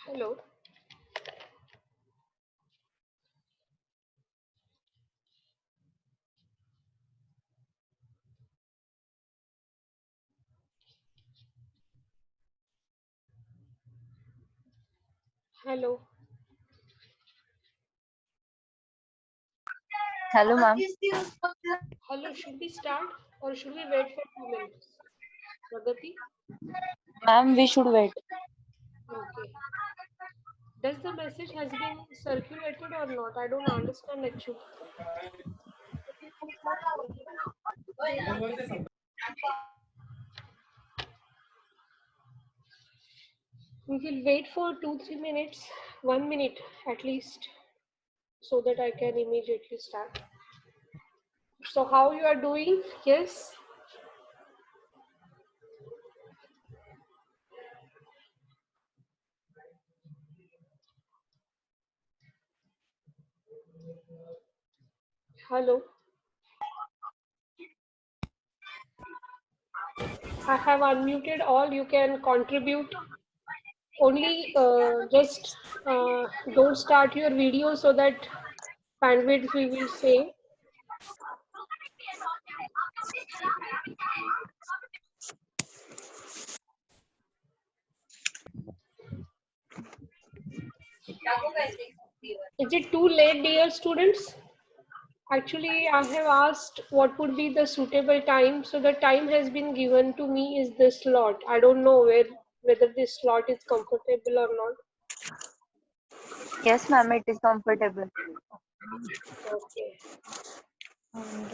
Hello. Hello. Hello, ma'am. Hello. Should we start or should we wait for 2 minutes? Pragati? Ma'am, we should wait. Okay. Does the message has been circulated or not? I don't understand actually. We will wait for 2-3 minutes, 1 minute at least, so that I can immediately start. So how you are doing? Yes. Hello. I have unmuted all. You can contribute. Only just don't start your video so that bandwidth we will save. Is it too late, dear students? Actually, I have asked what would be the suitable time. So the time has been given to me is this slot. I don't know whether this slot is comfortable or not. Yes, ma'am, it is comfortable. Okay. And,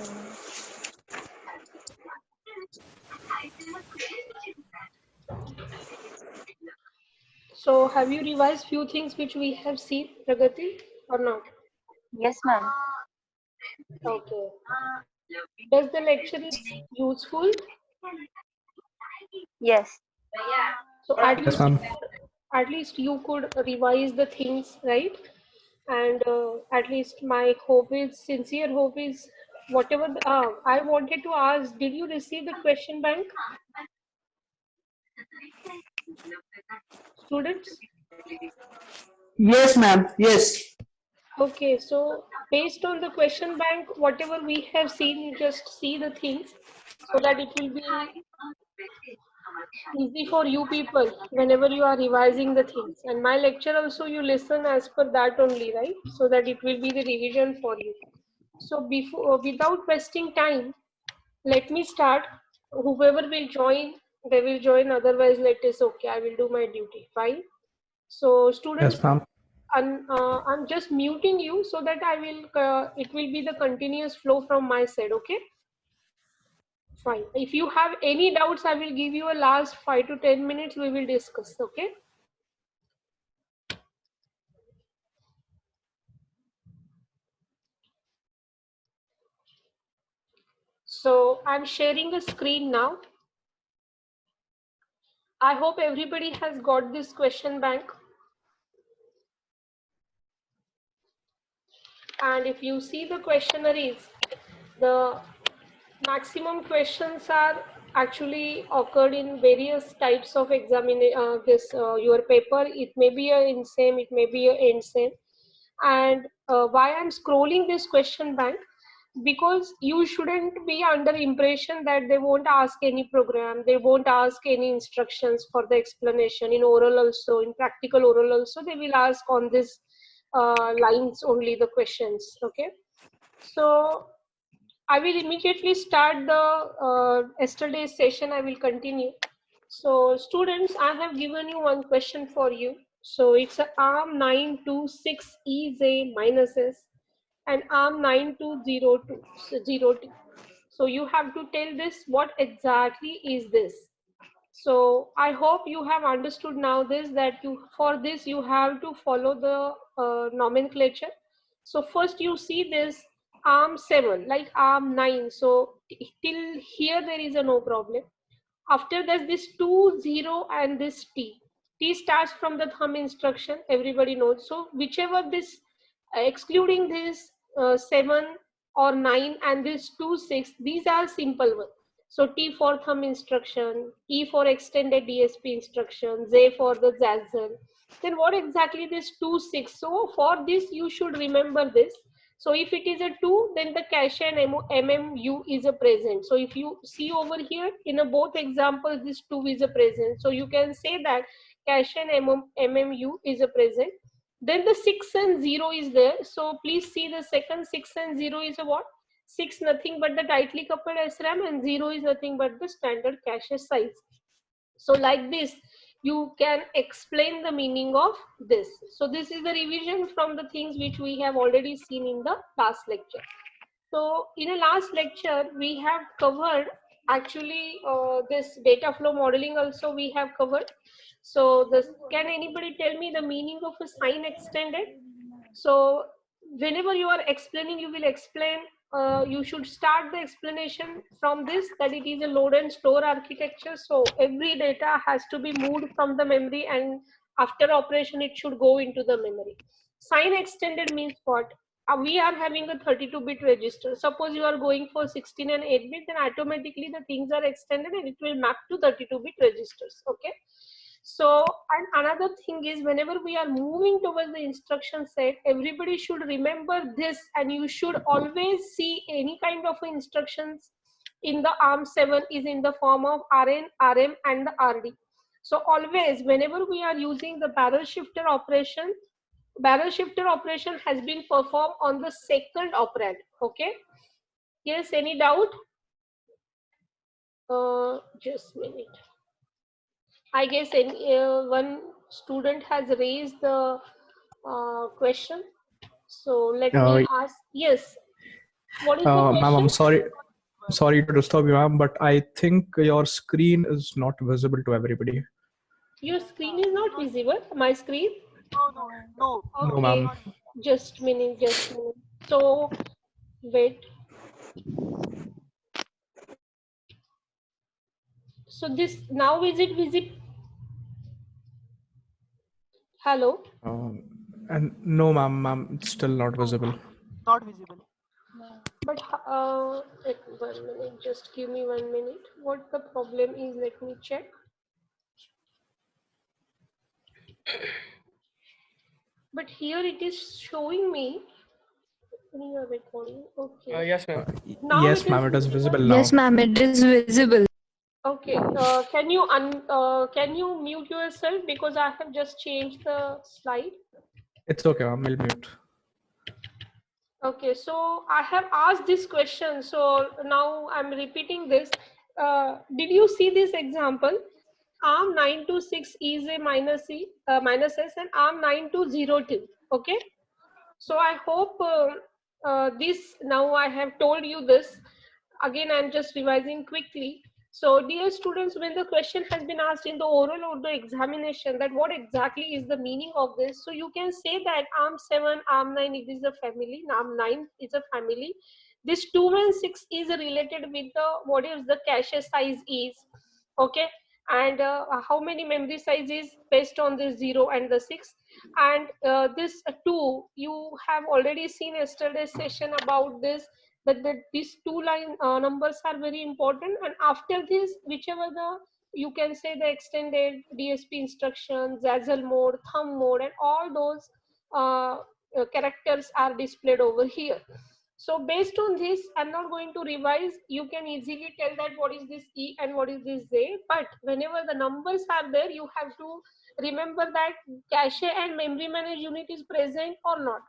So have you revised few things which we have seen, Pragati, or not? yes, ma'am. Okay. Does the lecture is useful? Yes. So Yes, ma'am. at least you could revise the things, right? And at least my hope is, sincere hope is, whatever I wanted to ask, did you receive the question bank, students? Yes, ma'am. Yes. Okay, so based on the question bank, whatever we have seen, you just see the things so that it will be easy for you people whenever you are revising the things. And my lecture also you listen as per that only, right? So that it will be the revision for you. So before, without wasting time, let me start. Whoever will join, they will join. Otherwise, let us okay. I will do my duty. Fine. So students, Yes, ma'am. I'm just muting you so that I will. It will be the continuous flow from my side. Okay. Fine. If you have any doubts, I will give you a last 5 to 10 minutes. We will discuss. Okay. So I'm sharing the screen now. I hope everybody has got this question bank. And if you see the questionnaires, the maximum questions are actually occurred in various types of your paper. It may be a in same, it may be a end same. And why I'm scrolling this question bank, because you shouldn't be under impression that they won't ask any program, they won't ask any instructions for the explanation in oral also, in practical oral also, they will ask on this lines only the questions. Okay, so I will immediately start the yesterday's session. I will continue. So students, I have given you one question for you. So it's a ARM 926 EJ minus S and ARM 9202. So you have to tell this what exactly is this. So I hope you have understood now this, that you, for this you have to follow the nomenclature. So first you see this arm 7 like arm 9. So till here there is a no problem. After that, this 2 0 and this T starts from the thumb instruction, everybody knows. So whichever this excluding this 7 or 9 and this 2 6, these are simple ones. So T for thumb instruction, E for extended DSP instruction, Z for the Zazzle, Then what exactly this 2 6? So for this you should remember this. So if it is a 2, then the cache and MMU is a present. So if you see over here in a both examples, this 2 is a present. So you can say that cache and MMU is a present. Then the 6 and 0 is there. So please see the second 6 and 0 is a what? 6 nothing but the tightly coupled SRAM, and 0 is nothing but the standard cache size. So like this, you can explain the meaning of this. So this is the revision from the things which we have already seen in the last lecture. So in a last lecture, we have covered actually this data flow modeling also we have covered. So this, can anybody tell me the meaning of a sign extended? So whenever you are explaining, you will explain, you should start the explanation from this, that it is a load and store architecture. So every data has to be moved from the memory, and after operation, it should go into the memory. Sign extended means what? We are having a 32-bit register. Suppose you are going for 16 and 8-bit, then automatically the things are extended and it will map to 32-bit registers. Okay. So, and another thing is, whenever we are moving towards the instruction set, everybody should remember this, and you should always see any kind of instructions in the ARM7 is in the form of RN, RM, and the RD. So always, whenever we are using the barrel shifter operation has been performed on the second operand. Okay. Yes, any doubt? Just a minute. I guess one student has raised the question. So let me ask. Yes. What is the Ma'am, question? I'm sorry to disturb you, ma'am, but I think your screen is not visible to everybody. Your screen is not visible. My screen? No, Okay. ma'am. Just a minute. So wait. So this now is it visible? Hello. And no, ma'am, it's still not visible. Not visible. But wait, 1 minute. Just give me 1 minute. What the problem is? Let me check. But here it is showing me your recording. Okay. Yes, ma'am. Now Yes, it is ma'am, it is visible? visible now. Yes, ma'am, it is visible. Okay. Can you mute yourself, because I have just changed the slide. It's okay, ma'am. We'll mute. Okay. So I have asked this question. So now I'm repeating this. Did you see this example? ARM 926 is a minus S, and ARM 9202. Okay. So I hope this, now I have told you this. Again, I'm just revising quickly. So dear students, when the question has been asked in the oral or the examination that what exactly is the meaning of this, so you can say that ARM7, ARM9, it is a family, ARM9 is a family. This 2 and 6 is related with the, what is the cache size is, okay, and how many memory size is based on this 0 and the 6. And this 2, you have already seen yesterday's session about this, that these two line numbers are very important, and after this, whichever the, you can say the extended DSP instructions, Zazzle mode, thumb mode, and all those characters are displayed over here. So based on this, I'm not going to revise. You can easily tell that what is this E and what is this Z, but whenever the numbers are there, you have to remember that cache and memory managed unit is present or not.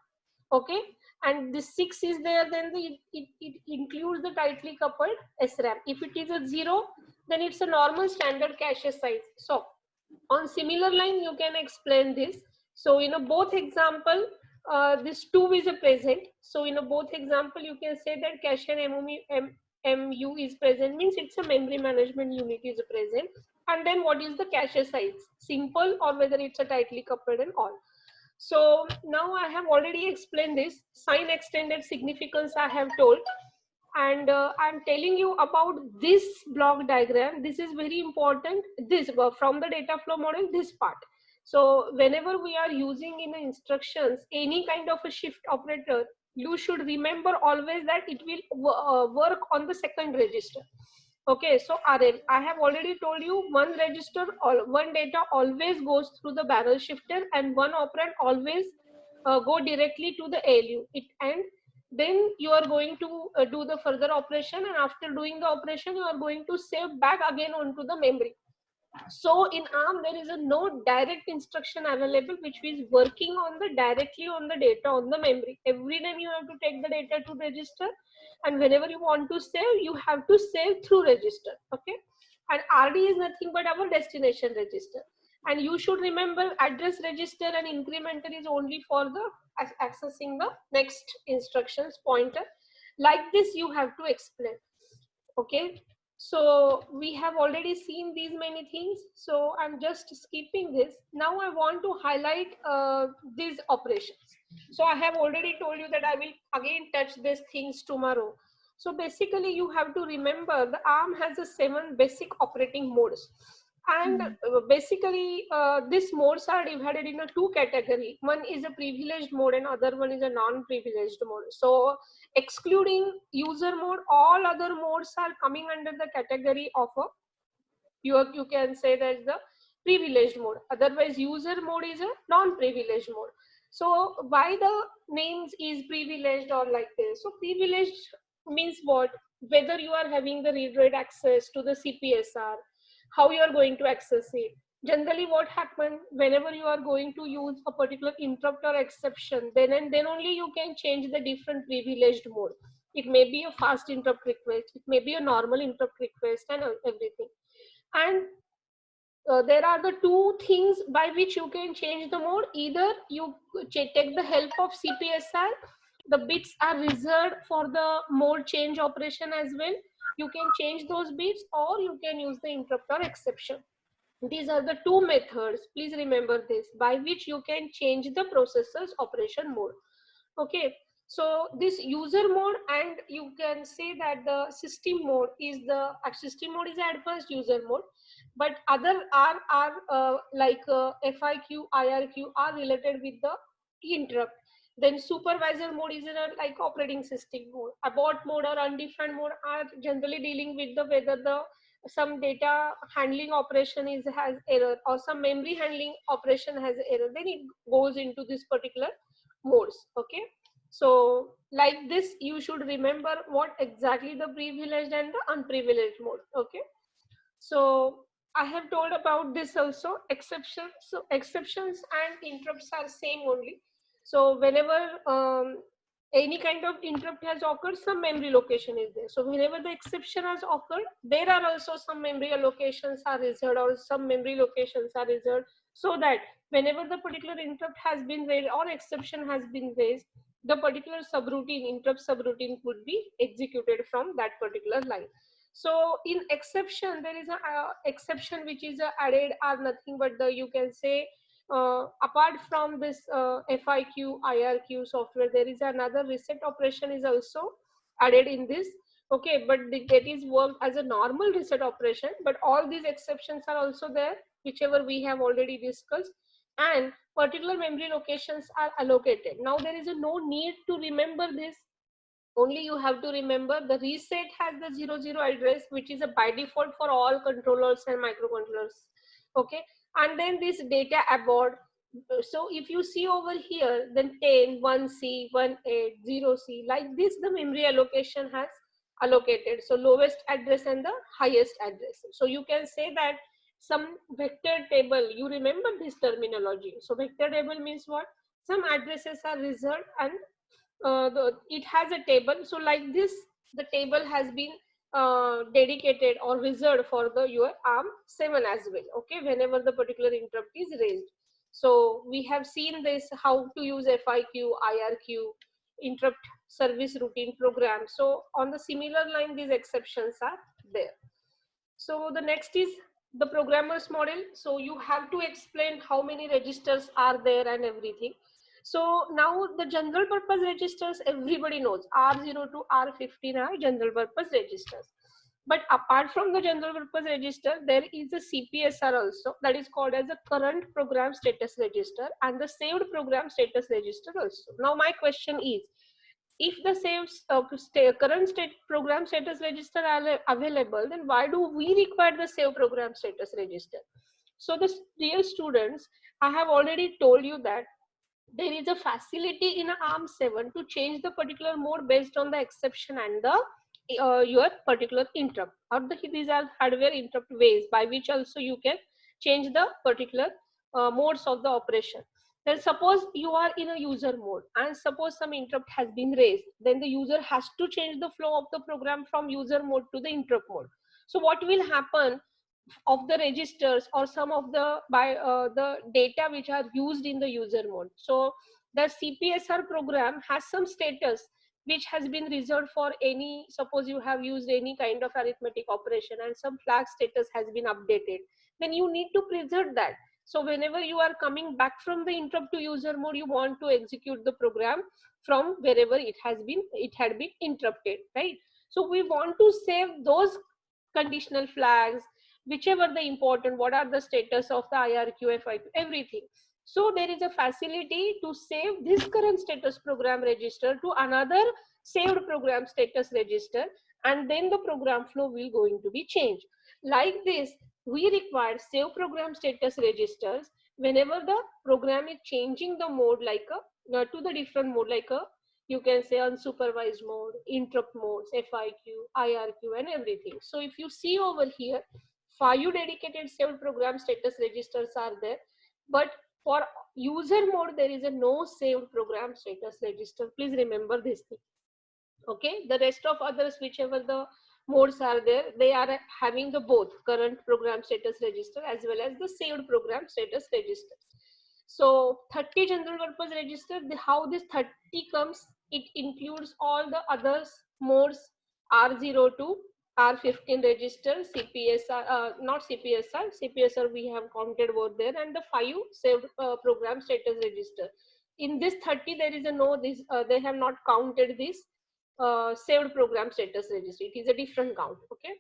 Okay, and this 6 is there, then it includes the tightly coupled SRAM. If it is a 0, then it's a normal standard cache size. So on similar line, you can explain this. So in a both example, this 2 is a present. So in a both example, you can say that cache and MU is present, means it's a memory management unit is present. And then what is the cache size? Simple, or whether it's a tightly coupled and all. So now I have already explained this. Sign extended significance I have told. And I'm telling you about this block diagram. This is very important. This from the data flow model, this part. So whenever we are using in the instructions any kind of a shift operator, you should remember always that it will work on the second register. Okay, so RL, I have already told you one register, one data always goes through the barrel shifter, and one operand always go directly to the ALU. And then you are going to do the further operation, and after doing the operation, you are going to save back again onto the memory. So in ARM, there is a no direct instruction available which is working on the directly on the data on the memory. Every time you have to take the data to register, and whenever you want to save, you have to save through register. Okay, and RD is nothing but our destination register. And you should remember address register and incrementer is only for the accessing the next instructions pointer. Like this, you have to explain. Okay, so we have already seen these many things, so I'm just skipping this. Now I want to highlight these operations. So I have already told you that I will again touch these things tomorrow. So basically you have to remember the ARM has a 7 basic operating modes. And basically these modes are divided in a 2 category. One is a privileged mode and other one is a non-privileged mode. So excluding user mode, all other modes are coming under the category of a, you can say that is the privileged mode. Otherwise user mode is a non-privileged mode. So why the names is privileged or like this? So privileged means what? Whether you are having the read-write access to the CPSR, how you are going to access it. Generally what happens whenever you are going to use a particular interrupt or exception, then and then only you can change the different privileged mode. It may be a fast interrupt request, it may be a normal interrupt request, and everything. And there are the 2 things by which you can change the mode. Either you take the help of CPSR, the bits are reserved for the mode change operation as well. You can change those bits, or you can use the interrupt or exception. These are the 2 methods, please remember this, by which you can change the processor's operation mode. Okay, so this user mode, and you can say that the system mode is the system mode is advanced user mode, but other are like FIQ, IRQ are related with the interrupt. Then supervisor mode is like operating system mode. Abort mode or undefined mode are generally dealing with the whether the some data handling operation has error, or some memory handling operation has error, then it goes into this particular modes. Okay, so like this you should remember what exactly the privileged and the unprivileged mode. Okay, so I have told about this also. Exceptions, so exceptions and interrupts are same only. So whenever any kind of interrupt has occurred, some memory location is there. So whenever the exception has occurred, there are also some memory allocations are reserved, or some memory locations are reserved, so that whenever the particular interrupt has been raised or exception has been raised, the particular subroutine, interrupt subroutine could be executed from that particular line. So in exception, there is a exception which is added are nothing but the, you can say, apart from this FIQ, IRQ software, there is another reset operation is also added in this. Okay, but that is worked as a normal reset operation, but all these exceptions are also there, whichever we have already discussed, and particular memory locations are allocated. Now there is a no need to remember this. Only you have to remember the reset has the 00 address, which is a by default for all controllers and microcontrollers. Okay, and then this data abort. So if you see over here, then 10, 1C, 18, 0C, like this the memory allocation has allocated. So lowest address and the highest address. So you can say that some vector table, you remember this terminology. So vector table means what? Some addresses are reserved and it has a table. So like this, the table has been dedicated or reserved for the your ARM7 as well. Okay, whenever the particular interrupt is raised. So we have seen this, how to use FIQ, IRQ, interrupt service routine program. So on the similar line, these exceptions are there. So the next is the programmer's model. So you have to explain how many registers are there and everything. So now the general purpose registers, everybody knows R0 to R15 are general purpose registers. But apart from the general purpose register, there is a CPSR also, that is called as a current program status register, and the saved program status register also. Now my question is, if the same current state program status register are available, then why do we require the save program status register? So the dear students, I have already told you that there is a facility in ARM7 to change the particular mode based on the exception and the your particular interrupt, or these are hardware interrupt ways by which also you can change the particular modes of the operation. Then suppose you are in a user mode and suppose some interrupt has been raised, then the user has to change the flow of the program from user mode to the interrupt mode. So what will happen of the registers or some of the the data which are used in the user mode? So the CPSR program has some status which has been reserved for any, suppose you have used any kind of arithmetic operation and some flag status has been updated, then you need to preserve that. So whenever you are coming back from the interrupt to user mode, you want to execute the program from wherever it had been interrupted, right? So we want to save those conditional flags, whichever the important, what are the status of the IRQ, FIQ, everything. So there is a facility to save this current status program register to another saved program status register, and then the program flow will going to be changed. Like this, we require save program status registers whenever the program is changing the mode, like a to the different mode, like a, you can say unsupervised mode, interrupt modes, FIQ, IRQ, and everything. So if you see over here, 5 dedicated saved program status registers are there, but for user mode there is a no saved program status register. Please remember this thing. Okay, the rest of others, whichever the modes are there, they are having the both current program status register as well as the saved program status register. So 30 general purpose register, how this 30 comes, it includes all the others modes, R0 to R15 register, CPSR, not CPSR, CPSR we have counted over there, and the 5 saved program status register. In this 30, there is a no, this they have not counted this saved program status register. It is a different count. Okay,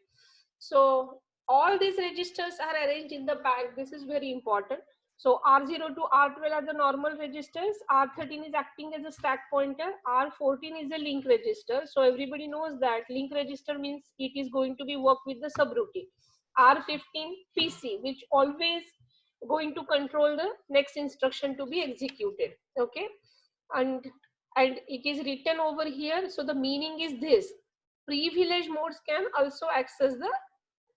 so all these registers are arranged in the bank. This is very important. So R0 to R12 are the normal registers, R13 is acting as a stack pointer, R14 is a link register. So everybody knows that link register means it is going to be work with the subroutine. R15 PC, which always going to control the next instruction to be executed. Okay, and it is written over here. So the meaning is this: privilege modes can also access the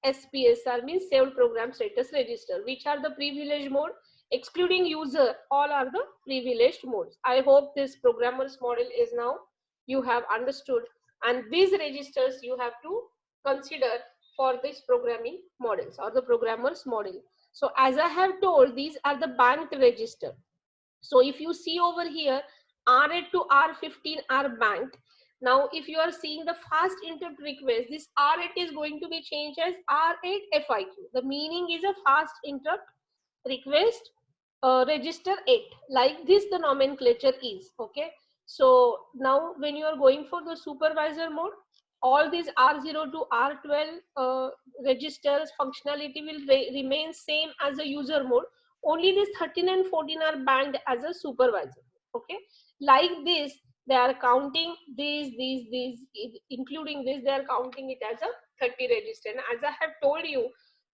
SPSR, means saved program status register. Which are the privilege mode? Excluding user, all are the privileged modes. I hope this programmer's model is now you have understood, and these registers you have to consider for this programming models or the programmer's model. So as I have told, these are the banked register. So if you see over here, R8 to R15 are banked. Now, if you are seeing the fast interrupt request, this R8 is going to be changed as R8 FIQ. The meaning is a fast interrupt request register 8. Like this, the nomenclature is. Okay. So now when you are going for the supervisor mode, all these R0 to R12 registers functionality will remain same as a user mode. Only this 13 and 14 are banked as a supervisor. Okay. Like this, they are counting these, including this, they are counting it as a 30 register. And as I have told you,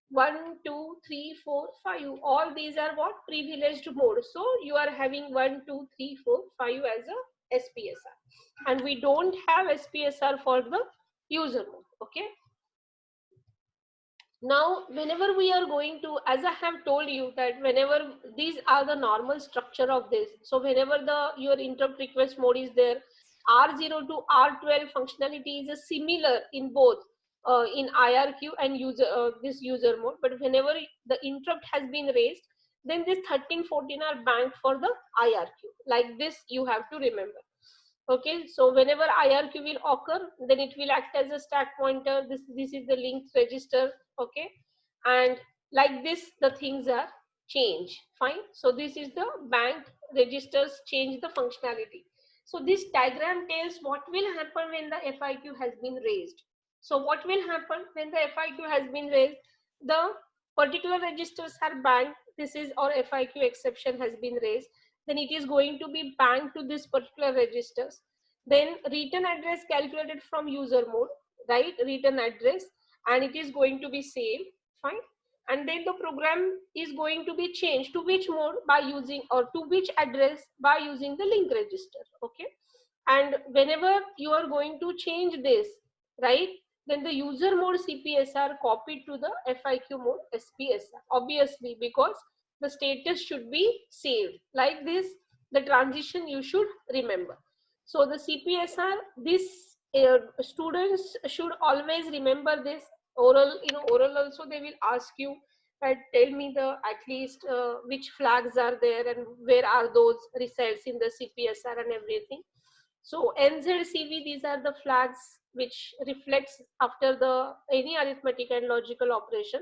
1, 2, 3, 4, 5, all these are what? Privileged mode. So you are having 1, 2, 3, 4, 5 as a SPSR. And we don't have SPSR for the user mode. Okay. Now, whenever we are going to, as I have told you that whenever these are the normal structure of this. So whenever your interrupt request mode is there, R0 to R12 functionality is a similar in both in IRQ and this user mode. But whenever the interrupt has been raised, then this 13, 14 are banked for the IRQ. Like this, you have to remember. Okay, so whenever IRQ will occur, then it will act as a stack pointer. This is the linked register. Okay, and like this, the things are changed. Fine. So this is the banked registers change the functionality. So this diagram tells what will happen when the FIQ has been raised. So what will happen when the FIQ has been raised? The particular registers are banked. This is or FIQ exception has been raised. Then it is going to be banked to this particular registers. Then return address calculated from user mode, right? Return address, and it is going to be saved, fine. And then the program is going to be changed to which mode by using, or to which address by using the link register, okay? And whenever you are going to change this, right, then the user mode CPSR copied to the FIQ mode SPSR, obviously, because the status should be saved. Like this, the transition you should remember. So the CPSR, this students should always remember this. Oral, oral also they will ask you that tell me the at least which flags are there and where are those resides in the CPSR and everything. So NZCV, these are the flags which reflects after the any arithmetic and logical operation.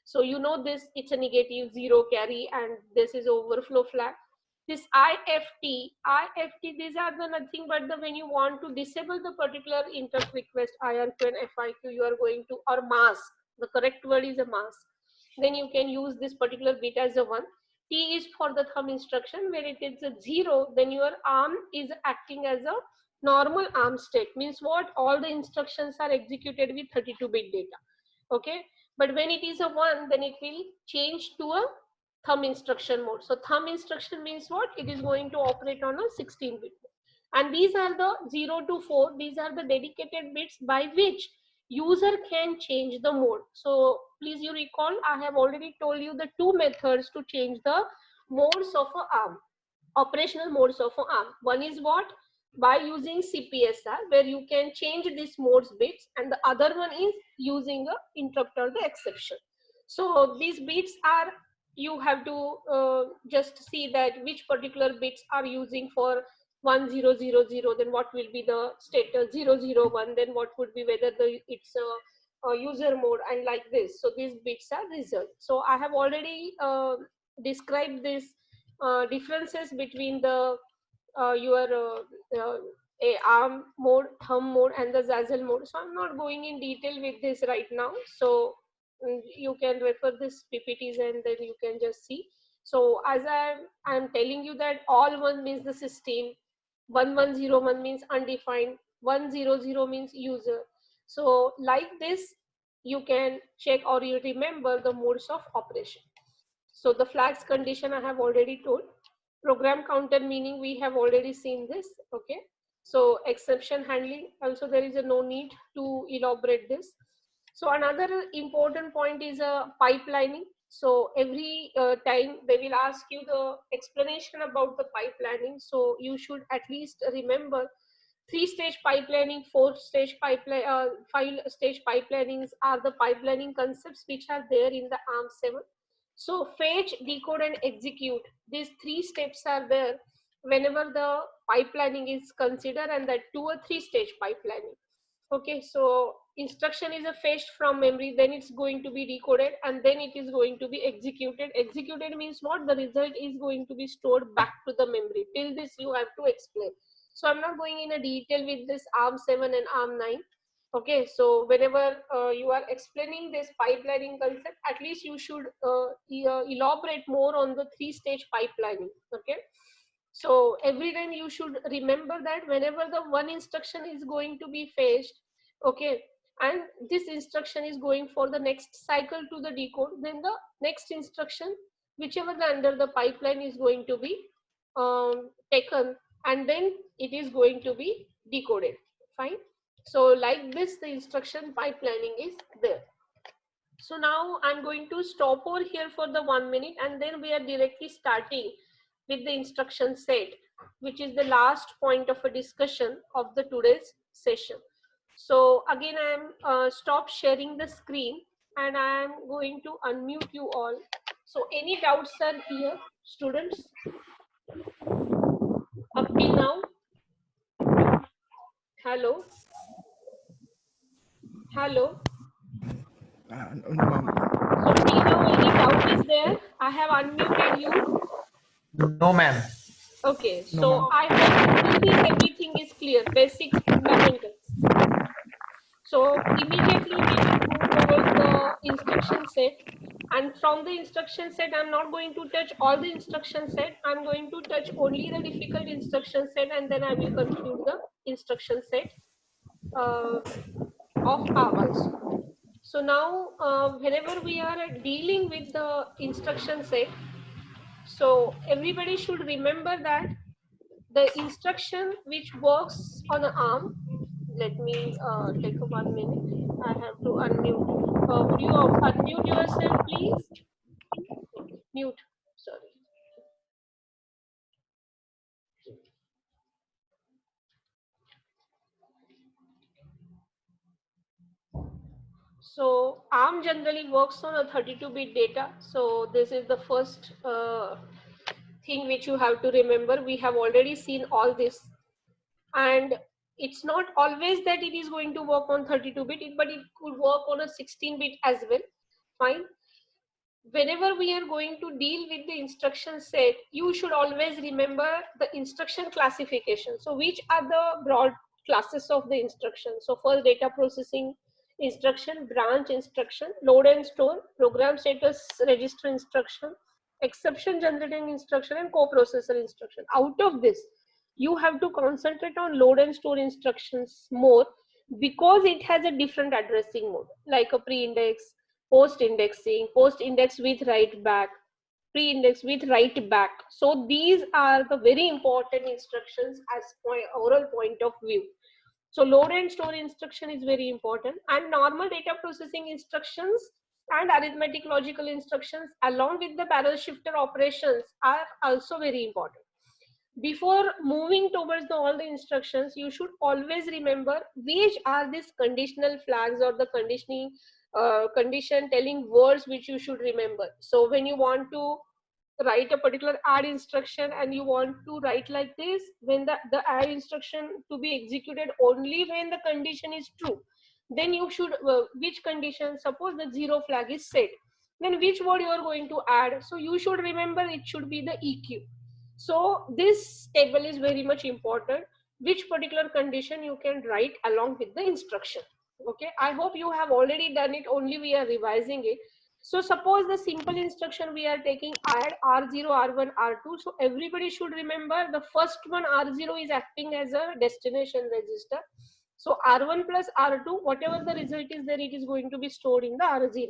So you know this, it's a negative, zero carry, and this is overflow flag. This IFT, these are the nothing but the when you want to disable the particular interrupt request IRQ and FIQ, you are going to, or mask. The correct word is a mask. Then you can use this particular bit as a 1. T is for the thumb instruction. When it is a 0, then your arm is acting as a normal arm state. Means what? All the instructions are executed with 32-bit data. Okay. But when it is a 1, then it will change to a thumb instruction mode. So thumb instruction means what? It is going to operate on a 16-bit. And these are the 0 to 4. These are the dedicated bits by which user can change the mode. So please you recall, I have already told you the two methods to change the modes of an ARM, operational modes of an ARM. One is what? By using CPSR, where you can change these modes bits, and the other one is using the interrupt or the exception. So these bits are, you have to just see that which particular bits are using for 1000, then what will be the status 001, then what would be whether it's a user mode, and like this. So these bits are result. So I have already described this differences between the your ARM mode, thumb mode, and the Zazzle mode. So I'm not going in detail with this right now. So you can refer this PPTs and then you can just see. So as I'm telling you that all one means the system, 1101 means undefined, 100 means user. So like this, you can check or you remember the modes of operation. So the flags condition I have already told. Program counter meaning we have already seen this. Okay. So exception handling also there is a no need to elaborate this. So another important point is pipelining. So every time they will ask you the explanation about the pipelining. So you should at least remember 3-stage pipelining, 4-stage pipeline, 5-stage pipelinings are the pipelining concepts which are there in the ARM7. So fetch, decode, and execute. These 3 steps are there whenever the pipelining is considered, and that 2 or 3-stage pipelining. Okay, so instruction is a fetched from memory, then it's going to be decoded, and then it is going to be executed. Executed means what? The result is going to be stored back to the memory. Till this you have to explain. So I'm not going in a detail with this ARM7 and ARM9. Okay, so whenever you are explaining this pipelining concept, at least you should elaborate more on the 3-stage pipelining. Okay, so every time you should remember that whenever the one instruction is going to be fetched, okay, and this instruction is going for the next cycle to the decode, then the next instruction, whichever the under the pipeline is going to be taken, and then it is going to be decoded. Fine. So like this, the instruction pipelining is there. So now I'm going to stop over here for the 1 minute, and then we are directly starting with the instruction set, which is the last point of a discussion of the today's session. So again, I am stop sharing the screen, and I am going to unmute you all. So any doubts are here, students? Up till now? Hello? Hello? So till now, any doubt is there? I have unmuted you. No, ma'am. Okay, so I hope everything is clear, basic fundamentals. So immediately we will move towards the instruction set, and from the instruction set I'm not going to touch all the instruction set. I'm going to touch only the difficult instruction set, and then I will conclude the instruction set of ARM also. So now whenever we are dealing with the instruction set, so everybody should remember that the instruction which works on an ARM, let me take 1 minute, I have to unmute. Would you unmute yourself please? Mute, sorry. So ARM generally works on a 32-bit data. So this is the first thing which you have to remember. We have already seen all this, and it's not always that it is going to work on 32-bit, but it could work on a 16-bit as well. Fine. Whenever we are going to deal with the instruction set, you should always remember the instruction classification. So which are the broad classes of the instruction? So first, data processing instruction, branch instruction, load and store, program status register instruction, exception generating instruction, and coprocessor instruction. Out of this, you have to concentrate on load and store instructions more, because it has a different addressing mode, like a pre-index, post-indexing, post-index with write back, pre-index with write back. So these are the very important instructions as overall point of view. So load and store instruction is very important, and normal data processing instructions and arithmetic logical instructions along with the barrel shifter operations are also very important. Before moving towards all the instructions, you should always remember which are these conditional flags or the conditioning condition telling words which you should remember. So when you want to write a particular add instruction and you want to write like this, when the add instruction to be executed only when the condition is true, then you should which condition, suppose the 0 flag is set, then which word you are going to add. So you should remember it should be the EQ. So this table is very much important, which particular condition you can write along with the instruction. Okay, I hope you have already done it, only we are revising it. So suppose the simple instruction we are taking add R0, R1, R2. So everybody should remember the first one, R0, is acting as a destination register. So R1 plus R2, whatever the result is there, it is going to be stored in the R0.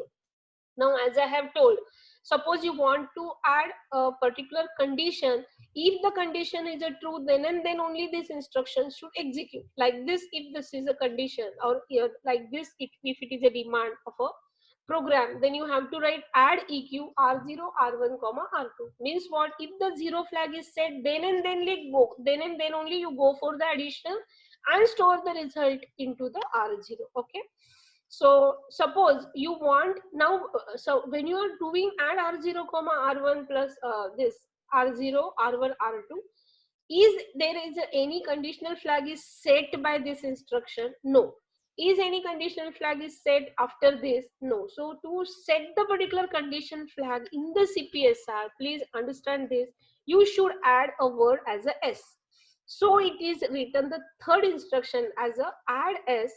Now, as I have told, suppose you want to add a particular condition. If the condition is a true, then and then only this instruction should execute. Like this, if this is a condition, or like this, if it is a demand of a program, then you have to write add EQ R0, R1, R2. Means what? If the 0 flag is set, then and then let go. Then and then only you go for the addition and store the result into the R0. Okay. So suppose you want now, so when you are doing add R0, R1 plus this R0, R1, R2, is there is any conditional flag is set by this instruction? No. Is any conditional flag is set after this? No. So to set the particular condition flag in the CPSR, please understand this, you should add a word as a S. So it is written the third instruction as a add S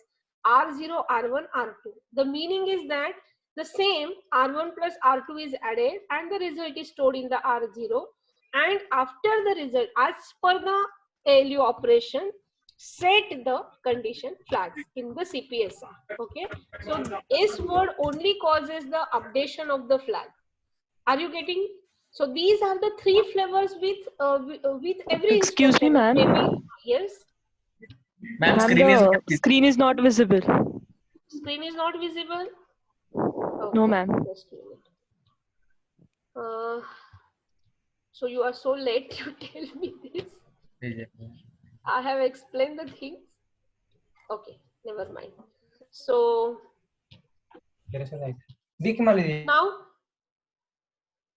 R0, R1, R2. The meaning is that the same R1 plus R2 is added and the result is stored in the R0, and after the result, as per the ALU operation, set the condition flags in the CPSR. Okay, so S word only causes the updation of the flag. Are you getting? So these are the three flavors with every Excuse me, instruction. ma'am. Yes. Ma'am, the screen is not visible. Screen is not visible. Okay. No, ma'am. Just a minute. So you are so late to tell me this. I have explained the things. Okay, never mind. So now,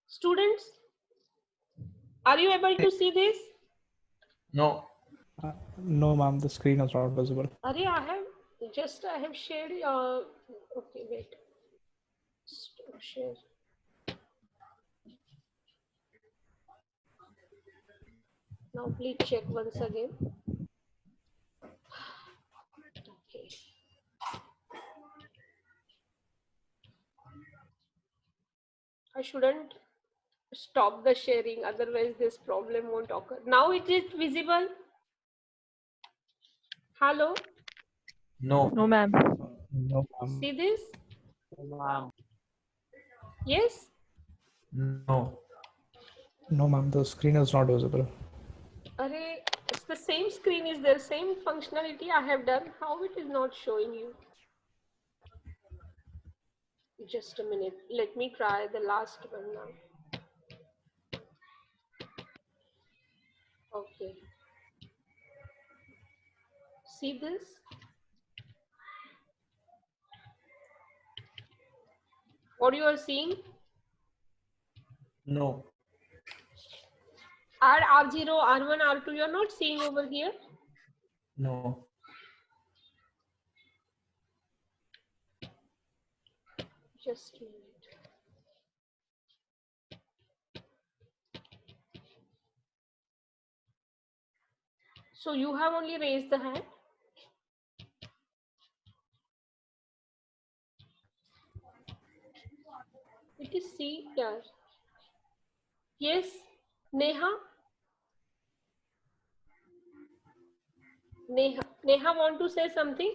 students, are you able to see this? No. No, ma'am, the screen is not visible. I have shared. Okay, wait. Stop share. Now please check once again. Okay. I shouldn't stop the sharing, otherwise this problem won't occur. Now it is visible. Hello, No, ma'am. No, ma'am. see this? Yes? No. No, ma'am. The screen is not visible. Array, it's the same screen is there, same functionality I have done. How it is not showing you? Just a minute. Let me try the last one now. Okay. See this? What you are seeing? No. Add R0, R1, R2, you are not seeing over here? No. Just a minute. So you have only raised the hand? It is C here. Yes, Neha? Neha want to say something?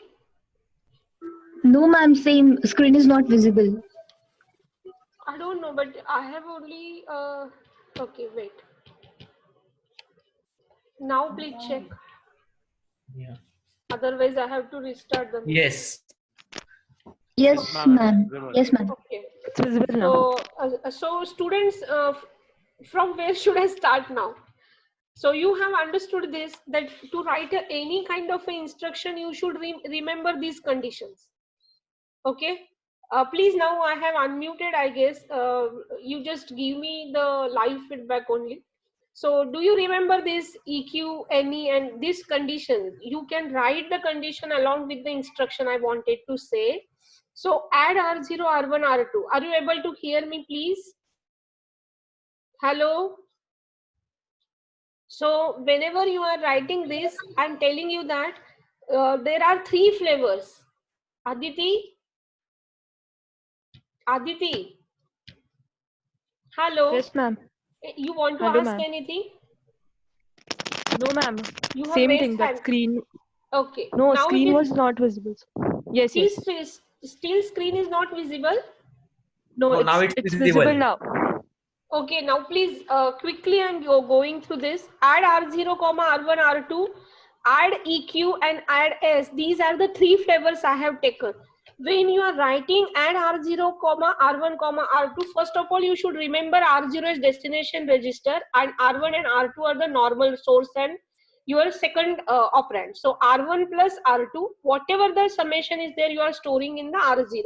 No, ma'am, same screen is not visible. I don't know, but I have only, okay, wait. Now please check. Yeah. Otherwise I have to restart the meeting. Yes. Yes, ma'am. Yes, ma'am. Okay. It's visible now. So students, from where should I start now? So you have understood this, that to write any kind of a instruction, you should remember these conditions. Okay. Please, now I have unmuted, I guess. You just give me the live feedback only. So do you remember this EQ, NE and this condition? You can write the condition along with the instruction I wanted to say. So add R0, R1, R2. Are you able to hear me, please? Hello? So whenever you are writing this, I'm telling you that there are 3 flavors. Aditi? Aditi? Hello? Yes, ma'am. You want to Hello, ask ma'am. anything? No, ma'am. You have Same raised thing. That hand. screen. Okay. No, Now screen it was is not visible. Yes, yes. still screen is not visible. No, No, now it's it's visible visible. now. Okay, now please quickly I'm going through this. Add R0, R1, R2, add EQ and add S. These are the 3 flavors I have taken. When you are writing add R0, R1, R2, first of all you should remember R0 is destination register and R1 and R2 are the normal source and your second operand. So R1 plus R2, whatever the summation is there, you are storing in the R0.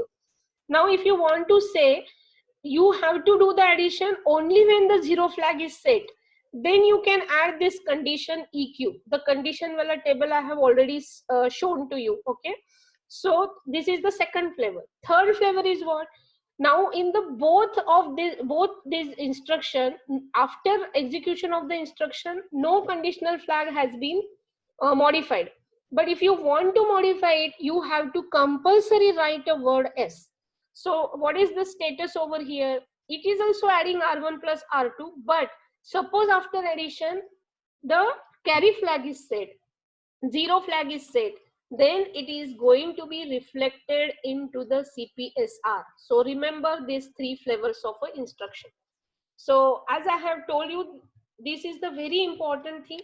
Now if you want to say, you have to do the addition only when the 0 flag is set. Then you can add this condition EQ. The condition wala table I have already shown to you. Okay. So this is the second flavor. Third flavor is what? Now in the both this instruction, after execution of the instruction, no conditional flag has been modified. But if you want to modify it, you have to compulsory write a word S. So what is the status over here? It is also adding R1 plus R2, but suppose after addition, the carry flag is set, 0 flag is set, then it is going to be reflected into the CPSR. So remember these 3 flavors of an instruction. So as I have told you, this is the very important thing.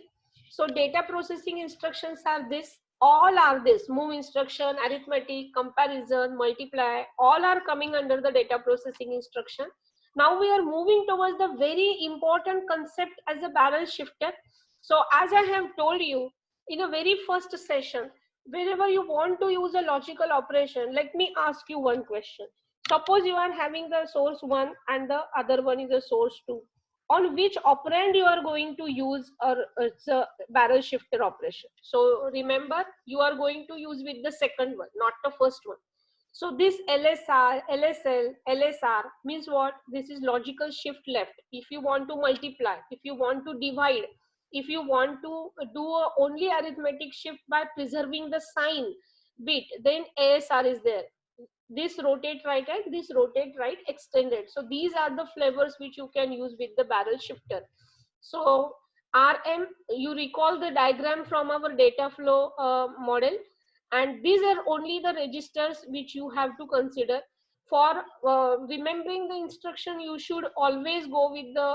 So data processing instructions are this, all are this, move instruction, arithmetic, comparison, multiply, all are coming under the data processing instruction. Now we are moving towards the very important concept as a barrel shifter. So as I have told you in a very first session, whenever you want to use a logical operation, let me ask you one question. Suppose you are having the source 1 and the other one is a source 2. On which operand you are going to use it's a barrel shifter operation. So remember, you are going to use with the second one, not the first one. So this LSR, LSL, LSR means what? This is logical shift left. If you want to multiply, if you want to divide, if you want to do only arithmetic shift by preserving the sign bit, then ASR is there. This rotate right and this rotate right extended. So these are the flavors which you can use with the barrel shifter. So RM, you recall the diagram from our data flow model, and these are only the registers which you have to consider. For remembering the instruction, you should always go with the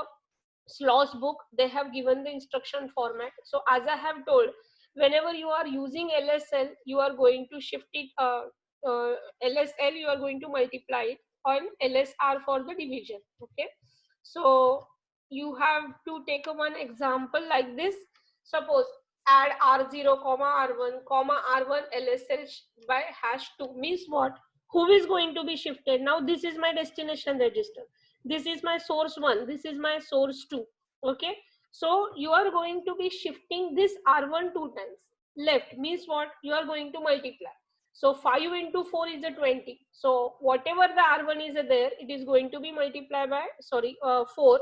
SLOS book. They have given the instruction format. So as I have told, whenever you are using LSL, you are going to shift it, LSL, you are going to multiply it on LSR for the division. Okay, so you have to take one example like this. Suppose add R0 comma R1 comma R1 LSL by #2 means what? Who is going to be shifted? Now this is my destination register, this is my source 1, this is my source 2. Okay, so you are going to be shifting this R1 2 times. Left means what? You are going to multiply. So 5 into 4 is a 20. So whatever the R1 is there, it is going to be multiplied by 4,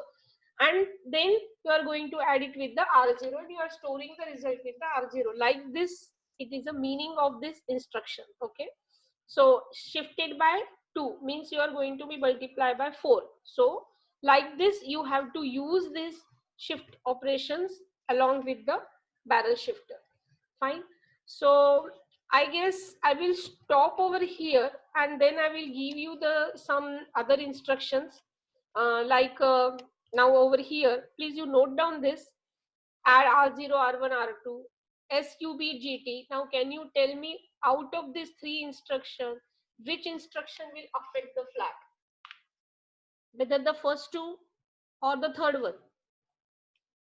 and then you are going to add it with the R0, and you are storing the result with the R0. Like this, it is the meaning of this instruction. Okay, so shifted by 2 means you are going to be multiplied by 4. So like this, you have to use this shift operations along with the barrel shifter. Fine. So I guess I will stop over here, and then I will give you the some other instructions now over here. Please you note down this: add R0, R1, R2, SUB, GT. Now can you tell me, out of these 3 instructions, which instruction will affect the flag? Whether the first 2 or the third one?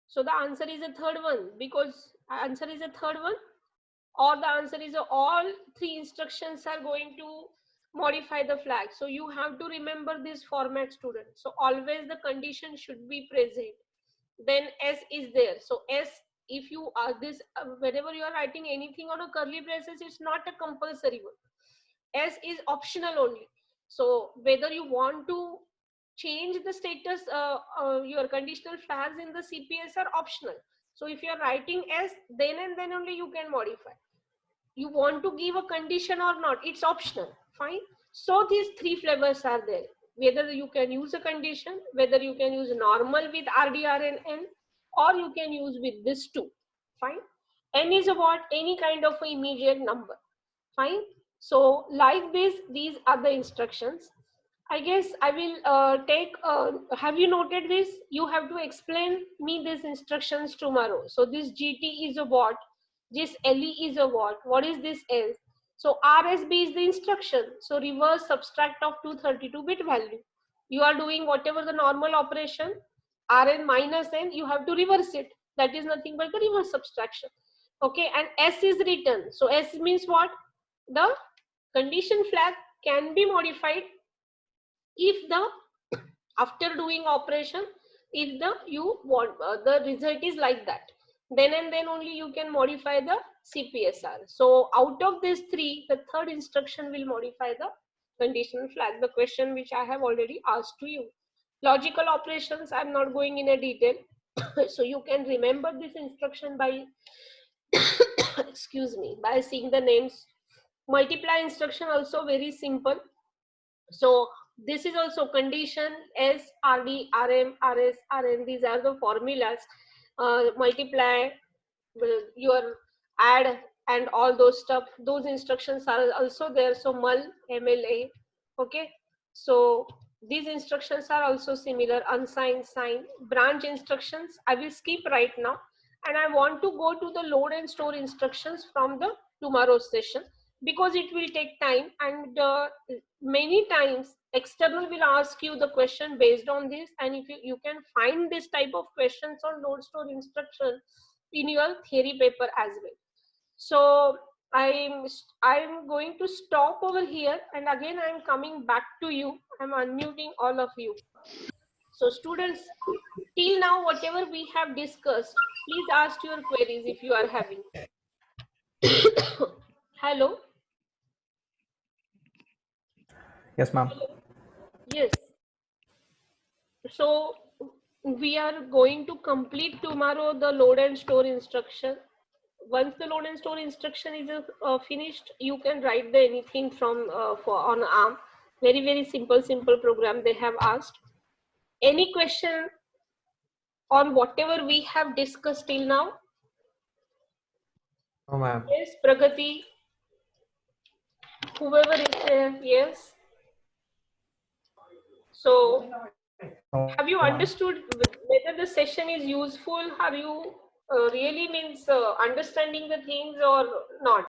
So the answer is a third one, because answer is a third one, or the answer is all 3 instructions are going to modify the flag. So you have to remember this format, student. So always the condition should be present, then S is there. So S, if you are this whenever you are writing anything on a curly braces, it's not a compulsory one. S is optional only. So whether you want to change the status, your conditional flags in the CPS are optional. So if you are writing S, then and then only you can modify. You want to give a condition or not, it's optional. Fine. So these 3 flavors are there. Whether you can use a condition, whether you can use normal with RDR and N, or you can use with this 2. Fine. N is about any kind of immediate number. Fine. So like this, these are the instructions. I guess I will take, have you noted this? You have to explain me these instructions tomorrow. So this GT is a what? This LE is a what is this L? So RSB is the instruction. So reverse subtract of 232-bit value. You are doing whatever the normal operation, Rn minus N, you have to reverse it. That is nothing but the reverse subtraction. Okay, and S is written. So S means what? The condition flag can be modified if the, after doing operation, if the you want the result is like that, then and then only you can modify the CPSR. So out of these 3, the third instruction will modify the conditional flag, the question which I have already asked to you. Logical operations, I'm not going in a detail. So you can remember this instruction by excuse me, by seeing the names. Multiply instruction also very simple. So this is also condition S, RD, RM, RS, RN. These are the formulas. Multiply, your add, and all those stuff. Those instructions are also there. So mul, MLA. Okay. So these instructions are also similar. Unsigned, sign, branch instructions. I will skip right now, and I want to go to the load and store instructions from the tomorrow's session, because it will take time, and many times external will ask you the question based on this, and if you can find this type of questions on load store instruction in your theory paper as well. So I'm going to stop over here, and again I'm coming back to you. I'm unmuting all of you. So students, till now whatever we have discussed, please ask your queries if you are having. Hello. Yes, ma'am. Yes. So we are going to complete tomorrow the load and store instruction. Once the load and store instruction is finished, you can write the anything from on ARM. Very simple program they have asked. Any question on whatever we have discussed till now? No, ma'am. Yes, Pragati. Whoever is there, yes. So, have you understood whether the session is useful? Have you really means understanding the things or not?